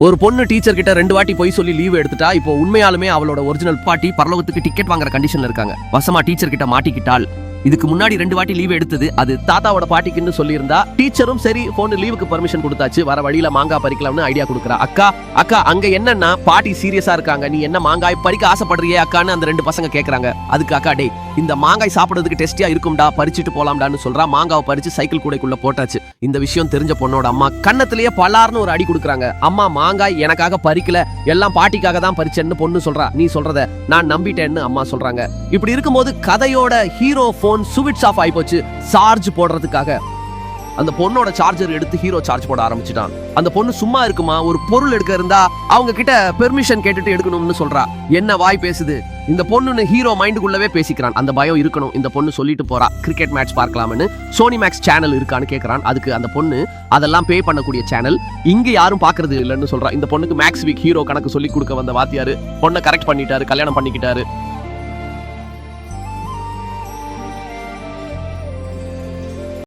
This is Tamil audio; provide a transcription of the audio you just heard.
ஒரு பொண்ணு டீச்சர் கிட்ட 2 வாட்டி போய் சொல்லி லீவ் எடுத்துட்டா இப்போ உண்மையாலுமே அவளோட ஒரிஜினல் பாட்டி பரலோகத்துக்கு டிக்கெட் வாங்குற கண்டிஷன்ல இருக்காங்க. வசமா டீச்சர் கிட்ட மாட்டிக்கிட்டால். இதுக்கு முன்னாடி 2 வாட்டி லீவ் எடுத்தது அது தாத்தாவோட பாட்டிக்குன்னு சொல்லியிருந்தா டீச்சரும் சரி போன் லீவுக்கு பர்மிஷன் கொடுத்தாச்சு. வர வழியில மாங்காய் பறிக்கலாம்னு ஐடியா கொடுக்குறா. அக்கா அங்க என்னன்னா பாட்டி சீரியஸா இருக்காங்க, நீ என்ன மாங்காய் பறிக்க ஆசைப்படுறியே அக்கான்னு அந்த 2 பசங்க கேக்குறாங்க. அதுக்கு அக்கா டே இந்த மாங்காய் சாப்பிடுறதுக்கு டெஸ்டியா இருக்கும்டா, பறிச்சுட்டு போலாம்டான்னு சொல்றா. மாங்காவை பறிச்சு சைக்கிள் கூடைக்குள்ள போட்டாச்சு. இந்த விஷயம் தெரிஞ்ச பொண்ணோட அம்மா கண்ணத்திலேயே பலார்னு ஒரு அடி கொடுக்குறாங்க. அம்மா மாங்காய் எனக்காக பறிக்கல, எல்லாம் பாட்டிக்காக தான் பறிச்சேன்னு பொண்ணு சொல்றா. நீ சொல்றத நான் நம்பிட்டேன்னு அம்மா சொல்றாங்க. இப்படி இருக்கும்போது கதையோட ஹீரோ போன் சுவிட்ச் ஆஃப் ஆயி போச்சு. சார்ஜ் போடுறதுக்காக அந்த பொண்ணோட சார்ஜர் எடுத்து ஹீரோ சார்ஜ் போட ஆரம்பிச்சிட்டான். அந்த பொண்ணு சும்மா இருக்குமா, ஒரு பொருள் எடுக்க இருந்தா அவங்க கிட்ட பெர்மிஷன் கேட்டுட்டு எடுக்கணும்னு சொல்றா. என்ன வாய் பேசுது இந்த பொண்ணுன்னு ஹீரோ மைண்டுக்குள்ளவே பேசிக்கிறான். அந்த பயம் இருக்கணும். இந்த பொண்ணு சொல்லிட்டு போறா கிரிக்கெட் மேட்ச் பார்க்கலாம்னு. சோனி மேக்ஸ் சேனல் இருக்கான்னு கேக்குறான். அதுக்கு அந்த பொண்ணு அதெல்லாம் பே பண்ணக்கூடிய சேனல், இங்க யாரும் பாக்குறது இல்லைன்னு சொல்றா. இந்த பொண்ணுக்கு மேக்ஸ் வீக் ஹீரோ கணக்கு சொல்லி கொடுக்க வந்த வாத்தியாரு பொண்ணை கரெக்ட் பண்ணிட்டாரு, கல்யாணம் பண்ணிக்கிட்டாரு.